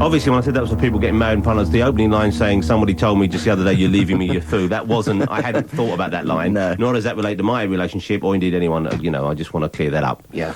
Obviously, when I said that was for people getting married in partners, the opening line saying, somebody told me just the other day you're leaving me your food, that wasn't, I hadn't thought about that line. No. Nor does that relate to my relationship or indeed anyone, I just want to clear that up. Yeah.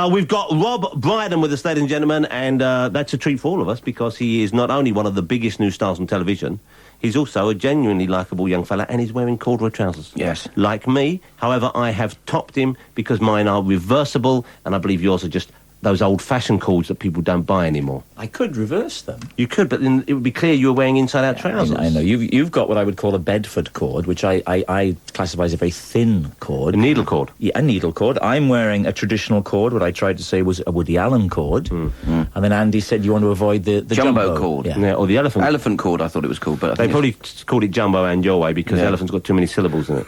We've got Rob Brydon with us, ladies and gentlemen, and that's a treat for all of us because he is not only one of the biggest new stars on television, he's also a genuinely likeable young fella, and he's wearing corduroy trousers. Yes. Like me. However, I have topped him because mine are reversible, and I believe yours are just those old-fashioned cords that people don't buy anymore. I could reverse them. You could, but then it would be clear you were wearing inside-out trousers. I know. You've got what I would call a Bedford cord, which I classify as a very thin cord. A needle cord? Yeah, a needle cord. I'm wearing a traditional cord, what I tried to say was a Woody Allen cord. And then Andy said you want to avoid the jumbo cord. Yeah. Yeah, or the elephant. Elephant cord, I thought it was called, but They probably called it jumbo and your way because the elephant's got too many syllables in it.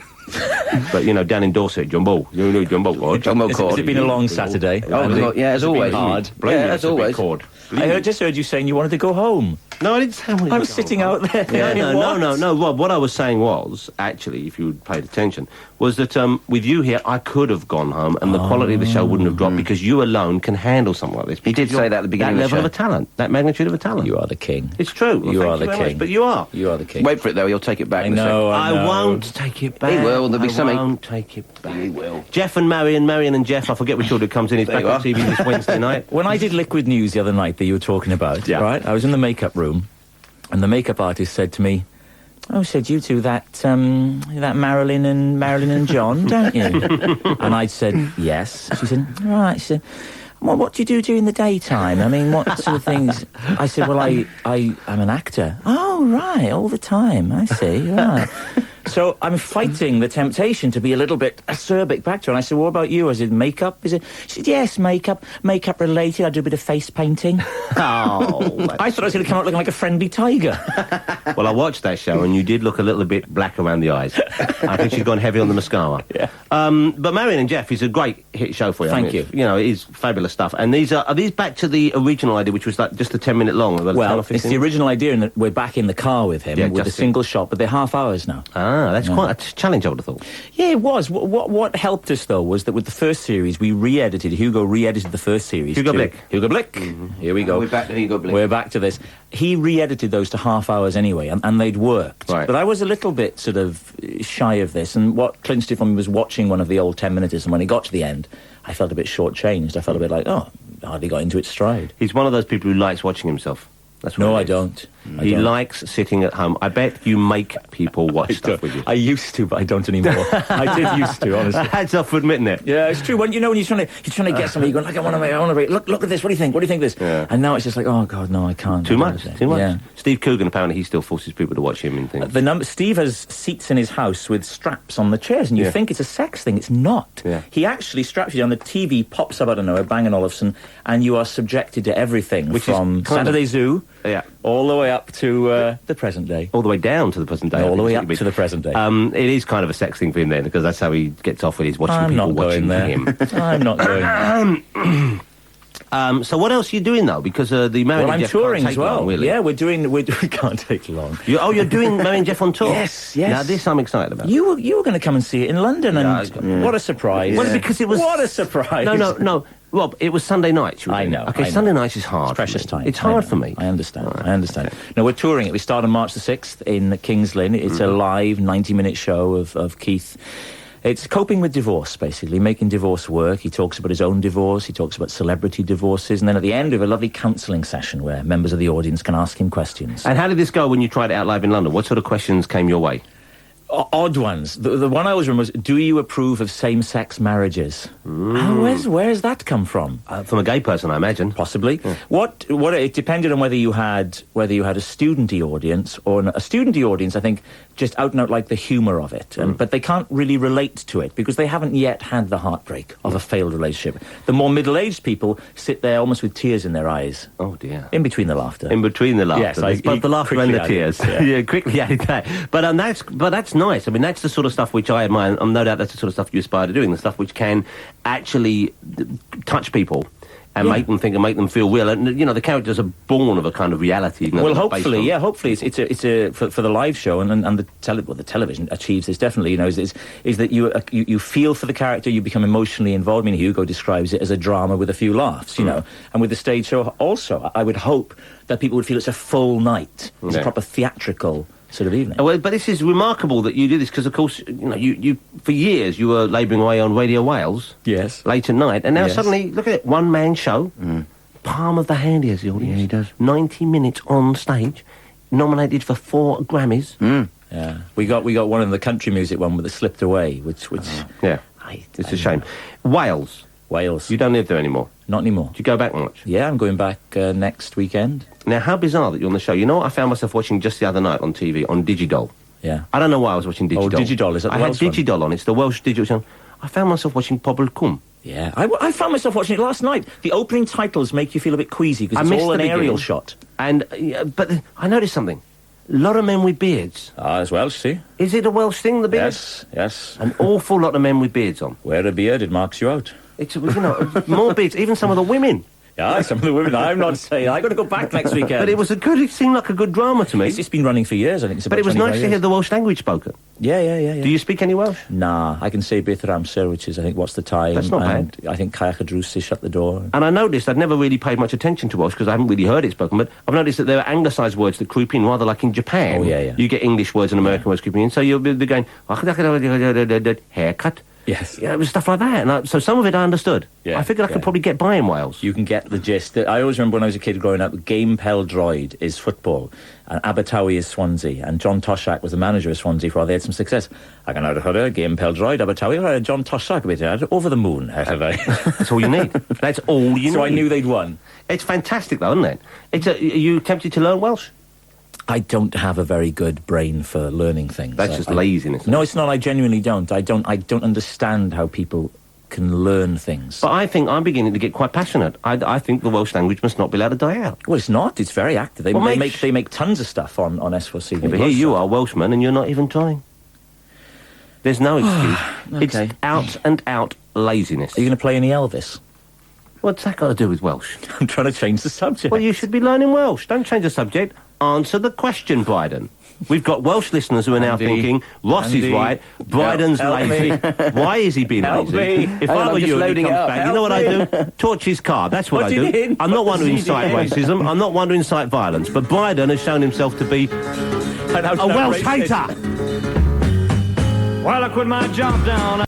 But, down in Dorset, jumbo. You know jumbo cord. Jumbo cord. Has it been a long Saturday? Oh, yeah, as always. Hard. Yeah, as always. Cord. I just heard you saying you wanted to go home. No, I didn't say I was sitting out there. No, Rob, what I was saying was, actually, if you paid attention, was that with you here, I could have gone home and the quality of the show wouldn't have dropped because you alone can handle something like this. He did say that at the beginning of the the show. That level of show. a talent, that magnitude of a talent. You are the king. It's true. Well, You thank are the very king. much, but you are. You are the king. Wait for it, though. He'll take it back. I know. I won't take it back. He will. There'll be something. I won't take it back. He will. Jeff and Marion and Jeff, I forget which order comes in. He's back on TV this Wednesday night. When I did Liquid News the other night that you were talking about, right, I was in the makeup room, and the makeup artist said to me, "Oh, said you two that Marilyn and John, don't you?" And I said, "Yes." She said, "Right." She said, "Well, what do you do during the daytime? I mean, what sort of things?" I said, "Well, I'm an actor." "Oh, right, all the time. I see, right." So I'm fighting the temptation to be a little bit acerbic back to her. And I said, "What about you? Is it makeup?" She said, "Yes, makeup related. I do a bit of face painting." Oh, I thought I was going to come out looking like a friendly tiger. Well, I watched that show, and you did look a little bit black around the eyes. I think she's gone heavy on the mascara. Yeah. But Marion and Jeff is a great hit show for you. Thank you. It is fabulous stuff. And are these back to the original idea, which was like just a 10-minute long? Well, it's the original idea, and we're back in the car with him with a single shot, but they're half hours now. Ah, that's quite a challenge, I would have thought. Yeah, it was. What helped us, though, was that with the first series, we re-edited. Hugo re-edited the first series. Hugo Blick. Mm-hmm. Here we go. We're back to Hugo Blick. We're back to this. He re-edited those to half hours anyway, and they'd worked. Right. But I was a little bit sort of shy of this, and what clinched it for me was watching one of the old 10-minuters, and when it got to the end, I felt a bit shortchanged. I felt a bit like, I hardly got into its stride. He's one of those people who likes watching himself. That's what No, it I is. don't. He likes sitting at home. I bet you make people watch stuff with you. I used to, but I don't anymore. I did used to, honestly. Hats off for admitting it. Yeah, it's true. When you're trying to get somebody, you're going, like, I want to make. Look at this. What do you think? What do you think of this? Yeah. And now it's just like, oh God, no, I can't. Too much. Yeah. Steve Coogan, apparently, he still forces people to watch him and things. Steve has seats in his house with straps on the chairs, and you think it's a sex thing. It's not. Yeah. He actually straps you down. The TV pops up out of nowhere, Bang & Olufsen, and you are subjected to everything Which from is kind Saturday Zoo all the way up to the present day. All the way down to the present day. All the way up to the present day. It is kind of a sex thing for him then, because that's how he gets off with his watching I'm people not watching going there. him. I'm not going there. So what else are you doing, though? Because the Marion Well, and I'm Jeff touring can't as take well. long, really. Yeah, we can't take long. You're doing Marion and Jeff on tour? Yes. Now, this I'm excited about. You were going to come and see it in London, and what a surprise! Well, because it was... What a surprise! No. Rob, it was Sunday night. I know. Okay, Sunday nights is hard. It's precious time. It's hard for me. I understand. No, we're touring it. We start on March the 6th in King's Lynn. It's a live 90-minute show of Keith. It's coping with divorce, basically, making divorce work. He talks about his own divorce. He talks about celebrity divorces. And then at the end, we have a lovely counselling session where members of the audience can ask him questions. And how did this go when you tried it out live in London? What sort of questions came your way? Odd ones. The one I always remember was, do you approve of same-sex marriages? Where's that come from? From a gay person, I imagine. Possibly. Yeah. What it depended on whether you had a student-y audience or a student-y audience, I think, just out and out like the humour of it. But they can't really relate to it because they haven't yet had the heartbreak of a failed relationship. The more middle-aged people sit there almost with tears in their eyes. Oh, dear. In between the laughter. In between the laughter. Yes, but the laughter and the tears. Yeah, quickly added that. But that's nice. I mean, that's the sort of stuff which I admire. No doubt that's the sort of stuff you aspire to doing, the stuff which can actually touch people and make them think and make them feel real. And, you know, the characters are born of a kind of reality. You know, Well, they're not based hopefully, on- hopefully it's a for the live show and the the television achieves this definitely. You know, is that you feel for the character, you become emotionally involved. I mean, Hugo describes it as a drama with a few laughs. You know, and with the stage show also, I would hope that people would feel it's a full night, it's a proper theatrical sort of evening. Well, but this is remarkable that you do this because, of course, you know, you for years you were labouring away on Radio Wales. Yes. Late at night, and now Yes. suddenly, look at it, one-man show, palm of the hand he has the audience. Yeah, he does. 90 minutes on stage, nominated for 4 Grammys. Yeah, we got one in the country music one that slipped away, which Yeah, it's a shame. Wales, Wales. you don't live there anymore. Not anymore. Do you go back much? Yeah, I'm going back next weekend. Now, how bizarre that you're on the show. You know what I found myself watching just the other night on TV, on Digidoll? Yeah. I don't know why I was watching Digidoll. Oh, Digidoll, is that the I Welsh had one? Digidoll on, it's the Welsh digital channel. I found myself watching Pobl Cwm. Yeah, I found myself watching it last night. The opening titles make you feel a bit queasy because I it's missed all an the aerial beginning. shot. And, but I noticed something. A lot of men with beards. Ah, as Welsh, see? Is it a Welsh thing, the beard? Yes. An awful lot of men with beards on. Wear a beard, it marks you out. It's, you know, more beards, even some of the women. Yeah, some of the women. I'm not saying. I got to go back next weekend. But it seemed like a good drama to me. It's been running for years. I think it's about But it was 25 nice to years. hear the Welsh language spoken. Yeah. Do you speak any Welsh? Nah, I can say beth yr amser, which is, I think, what's the time. That's not and I think Caech y Drws is shut the door. And I noticed, I'd never really paid much attention to Welsh because I haven't really heard it spoken, but I've noticed that there are anglicised words that creep in, rather like in Japan. Oh, yeah. You get English words and American words creeping in, so you'll be going, haircut. Yes. Yeah, it was stuff like that. And so some of it I understood. Yeah, I figured I could probably get by in Wales. You can get the gist. I always remember when I was a kid growing up, Game Pel Droid is football, and Abertawe is Swansea, and John Toshak was the manager of Swansea for all they had some success. I can have Game Pel Droid, Abertawe, John Toshak, a bit over the moon, have I? That's all you need. That's all you need. So I knew they'd won. It's fantastic, though, isn't it? Are you tempted to learn Welsh? I don't have a very good brain for learning things. That's just laziness. No, it's not. I genuinely don't. I don't understand how people can learn things. But I think I'm beginning to get quite passionate. I think the Welsh language must not be allowed to die out. Well, it's not. It's very active. They make tons of stuff on S4C. Yeah, but here you are, Welshman, and you're not even trying. There's no excuse. Okay. It's out and out laziness. Are you going to play any Elvis? What's that got to do with Welsh? I'm trying to change the subject. Well, you should be learning Welsh. Don't change the subject. Answer the question, Brydon. We've got Welsh listeners who are now Andy, thinking, Ross is right, Brydon's help lazy. Why is he being Help lazy? me. If Hang I on, were I'm just you and he loading comes it up. back, you know what I do? Torch his car. That's what I What's he do. doing? I'm not one to What's he incite doing? racism. I'm not one to incite violence. But Brydon has shown himself to be a Welsh hater. Well, I quit my job down.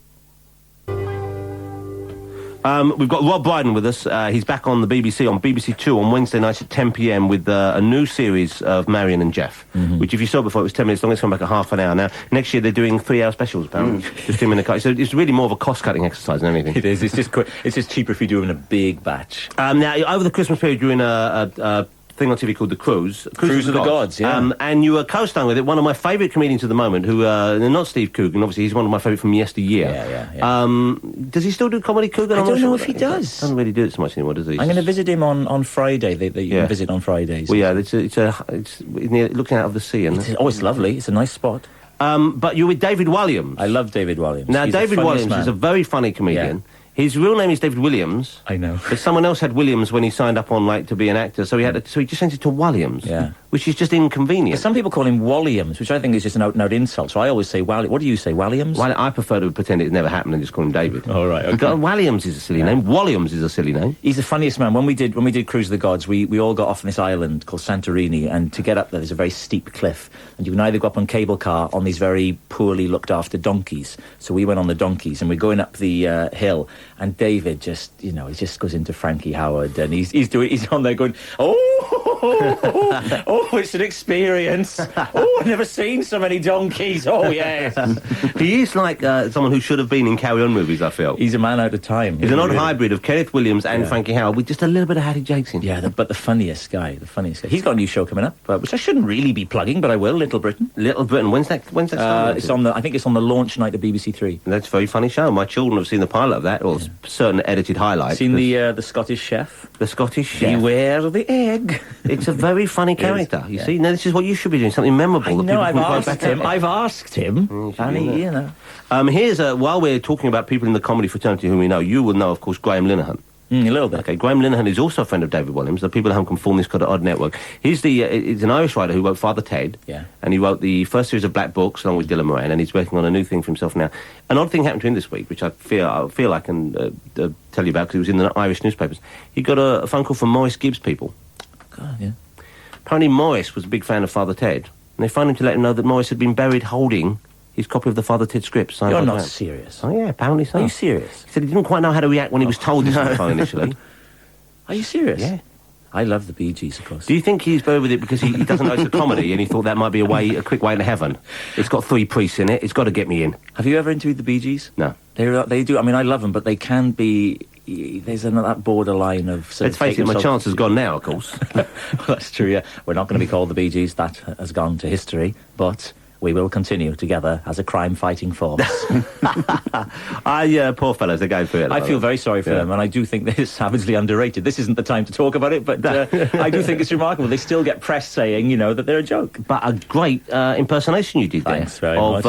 We've got Rob Brydon with us. He's back on the BBC, on BBC Two, on Wednesday nights at 10 p.m. with a new series of Marion and Jeff, which, if you saw before, it was 10 minutes long. It's come back at half an hour now. Next year, they're doing 3-hour specials, apparently. Just him in the car. So it's really more of a cost-cutting exercise than anything. It is. It's just quick. It's just cheaper if you do it in a big batch. Now, over the Christmas period, you're in a thing on TV called The Cruise. Cruise of the Gods, yeah. And you were co-starring with it, one of my favourite comedians at the moment, who, not Steve Coogan, obviously, he's one of my favourite from yesteryear. Yeah. Does he still do comedy, Coogan? I I'm don't not know sure. if he does. Doesn't really do it so much anymore, does he? I'm going to visit him on Friday. You Yeah. can visit on Fridays. Well, yeah, it's near, looking out of the sea. And It's lovely. It's a nice spot. but you're with David Williams. I love David Williams. Now, He's the David funniest Williams man. is a very funny comedian. Yeah. His real name is David Williams. I know. But someone else had Williams when he signed up on, to be an actor, so he just changed it to Williams. Yeah. Which is just inconvenient. Some people call him Walliams, which I think is just an out-and-out insult. So I always say Wally. What do you say, Walliams? Well, I prefer to pretend it never happened and just call him David. Oh, right, okay. Williams is a silly name. Williams is a silly name. He's the funniest man. When we did Cruise of the Gods, we all got off on this island called Santorini, and to get up there, there's a very steep cliff, and you can either go up on cable car on these very poorly looked after donkeys. So we went on the donkeys, and we're going up the hill, and David just, he just goes into Frankie Howard, and he's on there going, oh, it's an experience. Oh, I've never seen so many donkeys. Oh, yes. He is like someone who should have been in Carry On movies, I feel. He's a man out of time. He's an odd hybrid of Kenneth Williams and Frankie Howard with just a little bit of Hattie Jakes in. Yeah, but the funniest guy. He's got a new show coming up, which I shouldn't really be plugging, but I will. Little Britain. Little Britain. When's that starting? I think it's on the launch night of BBC Three. That's a very funny show. My children have seen the pilot of that, or certain edited highlights. Seen the Scottish chef? The Scottish chef. Beware the egg. It's a very funny character. You see, now this is what you should be doing. Something memorable. I that know. people I've can quote asked back him. at. I've asked him, and he, Here's while we're talking about people in the comedy fraternity whom we know, you will know, of course, Graham Linehan. A little bit. Okay, Graham Linehan is also a friend of David Williams. The people at home can form this called Odd Network. He's an Irish writer who wrote Father Ted. Yeah. And he wrote the first series of Black Books along with Dylan Moran, and he's working on a new thing for himself now. An odd thing happened to him this week, which I feel I can tell you about because it was in the Irish newspapers. He got a phone call from Maurice Gibbs people. God, yeah. Apparently Maurice was a big fan of Father Ted, and they phoned him to let him know that Maurice had been buried holding his copy of the Father Ted script. Signed You're by not Graham. serious. Oh, yeah, apparently so. Are you serious? He said he didn't quite know how to react when he was told this on the phone initially. Are you serious? Yeah. I love the Bee Gees, of course. Do you think he's buried with it because he doesn't know it's a comedy and he thought that might be a quick way into heaven? It's got 3 priests in it. It's got to get me in. Have you ever interviewed the Bee Gees? No. They do. I mean, I love them, but they can be. There's that borderline of. Let's face it, my chance has gone now, of course. Well, that's true. Yeah, we're not going to be called the Bee Gees. That has gone to history, but. We will continue together as a crime-fighting force. Poor fellows, they're going through it. I feel very sorry for them, and I do think they're savagely underrated. This isn't the time to talk about it, but I do think it's remarkable. They still get press saying, that they're a joke. But a great impersonation you did there. Thanks very much.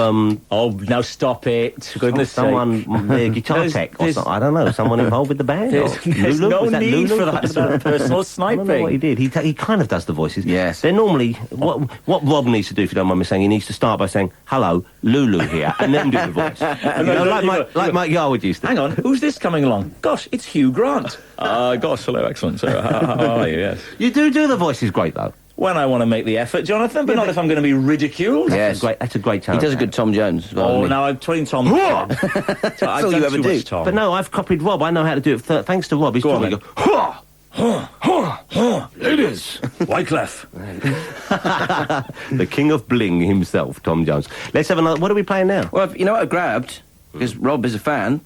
Now stop it. Goodness someone, the guitar tech or something. I don't know, someone involved with the band? There's no need for that sort of personal sniping. I don't know what he did. He kind of does the voices. Yes. They're normally... What Rob needs to do, if you don't mind me saying, he needs to start by saying, hello, Lulu here, and then do the voice. Like Mike Yarwood used to. Hang on, who's this coming along? Gosh, it's Hugh Grant. Gosh, hello, excellent, sir. How are you, yes. You do the voices great, though. When I want to make the effort, Jonathan, but not if I'm going to be ridiculed. Yes. That's a great talent. He does a good Tom Jones as well. Now I'm telling Tom. That's all you ever do. Tom. But no, I've copied Rob. I know how to do it. Thanks to Rob. He's Go on, probably ladies, Wyclef. The king of bling himself, Tom Jones. Let's have another... What are we playing now? Well, you know what I grabbed? Because Rob is a fan.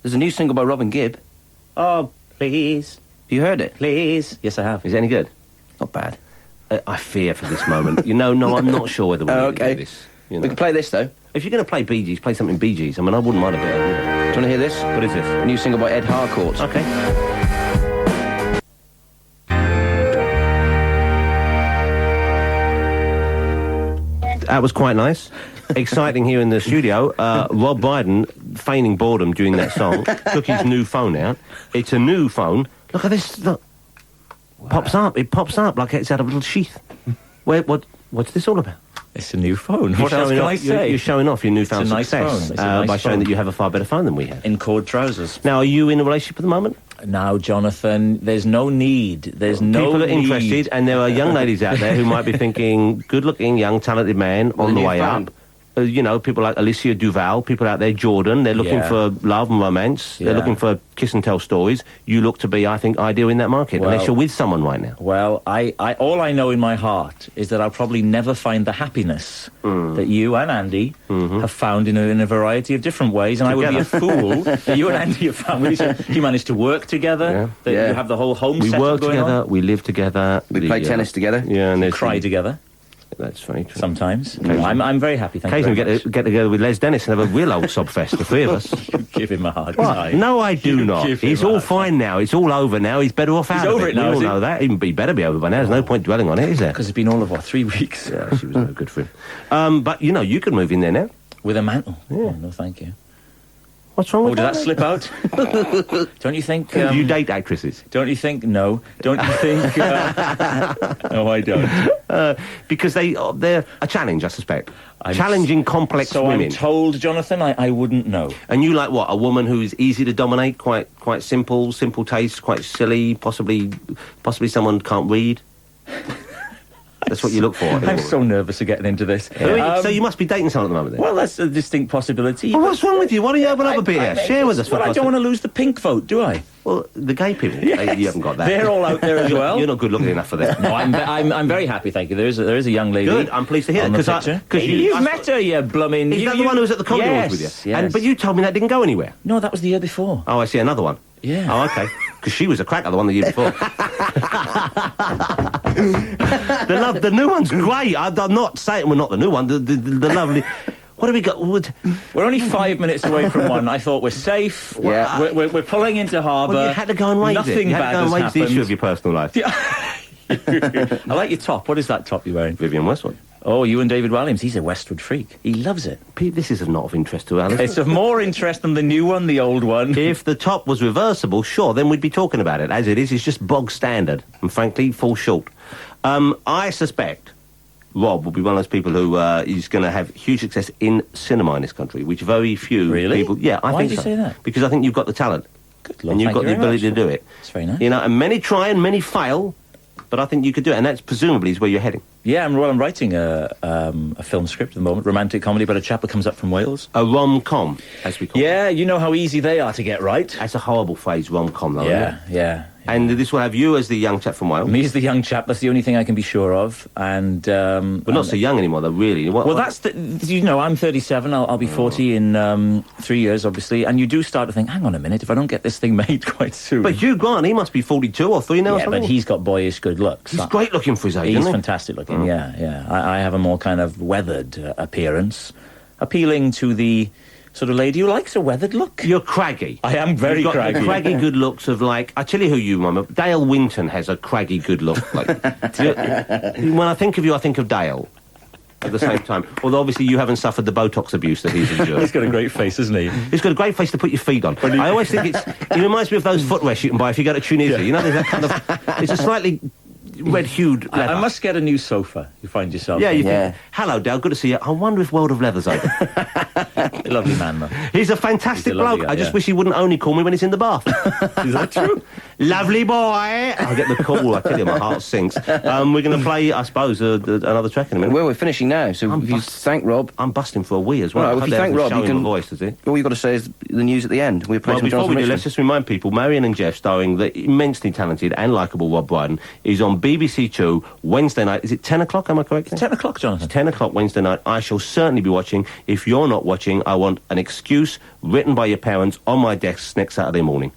There's a new single by Robin Gibb. Oh, please. Have you heard it? Please. Yes, I have. Is it any good? Not bad. I fear for this moment. No, I'm not sure whether we're going to do this. We can play this, though. If you're going to play Bee Gees, play something Bee Gees. I mean, I wouldn't mind a bit. Do you want to hear this? What is this? A new single by Ed Harcourt. Okay. That was quite nice. Exciting here in the studio. Rob Brydon, feigning boredom during that song, took his new phone out. It's a new phone. Look at this. Look. Wow. It pops up like it's out of a little sheath. What's this all about? It's a new phone. What else can I say? You're showing off your newfound success by showing that you have a far better phone than we have. In cord trousers. Now, are you in a relationship at the moment? Now, Jonathan, there's no need. There's no People are need. interested, and there are young ladies out there who might be thinking, good-looking, young, talented man on the way up. People like Alicia Duval, people out there, Jordan, they're looking for love and romance. They're looking for kiss and tell stories. You look to be, I think, ideal in that market, unless you're with someone right now. Well, all I know in my heart is that I'll probably never find the happiness that you and Andy have found in a variety of different ways, and I would be a fool that you and Andy have found. You managed to work together, that you have the whole home setup going on. We work together, we live together. We play tennis together. Yeah, and we cry together. That's very true. Sometimes. I'm very happy, thank you very much. Get together with Les Dennis and have a real old sob fest, the three of us. You give him a hard time. No, I do not. He's all fine now. It's all over now. He's better off out of it. He's over it now, We all know that. He better be over by now. There's no point dwelling on it, is there? Because it's been all of, 3 weeks? Yeah, she was no good for him. But, you can move in there now. With a mantle? Yeah. Oh, no, thank you. What's wrong with that? Did that slip out? Don't you think... you date actresses? Don't you think... No. Don't you think... No, I don't. Because they're a challenge, I suspect. Challenging, complex women. So I'm told, Jonathan, I wouldn't know. And you like what? A woman who's easy to dominate, quite simple taste, quite silly, possibly someone can't read? That's what you look for. I'm so nervous of getting into this. So you must be dating someone at the moment, then? Well, that's a distinct possibility. Well, what's wrong with you? Why don't you open up a bit here? Share with us. Well, I don't want to lose the pink vote, do I? Well, the gay people, yes. You haven't got that. They're all out there as well. You're not good looking enough for them. No, I'm very happy, thank you. There is a young lady. Good, I'm pleased to hear that. Because you've met her, you blooming... Is that the one who was at the Comedy Awards with you? Yes. But you told me that didn't go anywhere. No, that was the year before. Oh, I see, another one. Yeah. Oh, okay. Because she was a cracker, the one the year before. The new one's great. I'm not saying we're not the new one. The lovely... What have we got? We're only 5 minutes away from one. I thought we're safe. Yeah. We're pulling into harbour. Well, you had to go and raise Nothing it. You had bad to go and has raise the happened. issue of your personal life. I like your top. What is that top you're wearing? Vivienne Westwood. Oh, you and David Walliams. He's a Westwood freak. He loves it. Pete, this is not of interest to Alice. It's of more interest than the new one, the old one. If the top was reversible, sure, then we'd be talking about it. As it is, it's just bog standard, and frankly, falls short. I suspect Rob will be one of those people who is going to have huge success in cinema in this country, which very few people... Yeah, I Why think do you so. say that? Because I think you've got the talent. Good Lord, and you've thank got you the very ability much. to do it. It's very nice. You know, and many try and many fail, but I think you could do it, and that's presumably is where you're heading. Yeah, I'm writing a film script at the moment, romantic comedy about a chap that comes up from Wales. A rom-com, as we call it. Yeah, you know how easy they are to get right. That's a horrible phrase, rom-com, though, isn't it? Yeah. And this will have you as the young chap from Wales. Me as the young chap, that's the only thing I can be sure of. And But not so young anymore, though, really. That's you know, I'm 37, I'll be 40 in 3 years, obviously, and you do start to think, hang on a minute, if I don't get this thing made quite soon... But Hugh Grant, he must be 42 or 3 now or Yeah, something. but he's got boyish good looks. He's great looking for his age, He's isn't he? fantastic looking, yeah. I have a more kind of weathered appearance, appealing to the sort of lady who likes a weathered look. You're craggy. I am very You've got craggy. the craggy good looks of, like... I tell you who you remember. Dale Winton has a craggy good look. Like, when I think of you, I think of Dale at the same time. Although, obviously, you haven't suffered the Botox abuse that he's endured. He's got a great face, isn't he? He's got a great face to put your feet on. I always think he reminds me of those footwears you can buy if you go to Tunisia. You know, there's that kind of... It's a slightly red-hued leather. I must get a new sofa, you find yourself. Yeah, you think, hello, Dale, good to see you. I wonder if World of Leather's open. Lovely man, though. He's a fantastic He's a lovely bloke. guy, I just yeah. wish he wouldn't only call me when he's in the bath. Is that true? Lovely boy. I get the call, I tell you, my heart sinks. We're going to play, I suppose, another track in a minute. Well, we're finishing now, so if you thank Rob... I'm busting for a wee as well. Right, I if hope you that thank doesn't Rob, show you in can... the voice, does it? All you've got to say is the news at the end. We're Well, playing before we do, Jonathan let's just remind people, Marion and Jeff, starring the immensely talented and likeable Rob Brydon, is on BBC Two Wednesday night. Is it 10 o'clock, am I correct? 10 o'clock, Jonathan. 10 o'clock Wednesday night. I shall certainly be watching. If you're not watching, I want an excuse written by your parents on my desk next Saturday morning.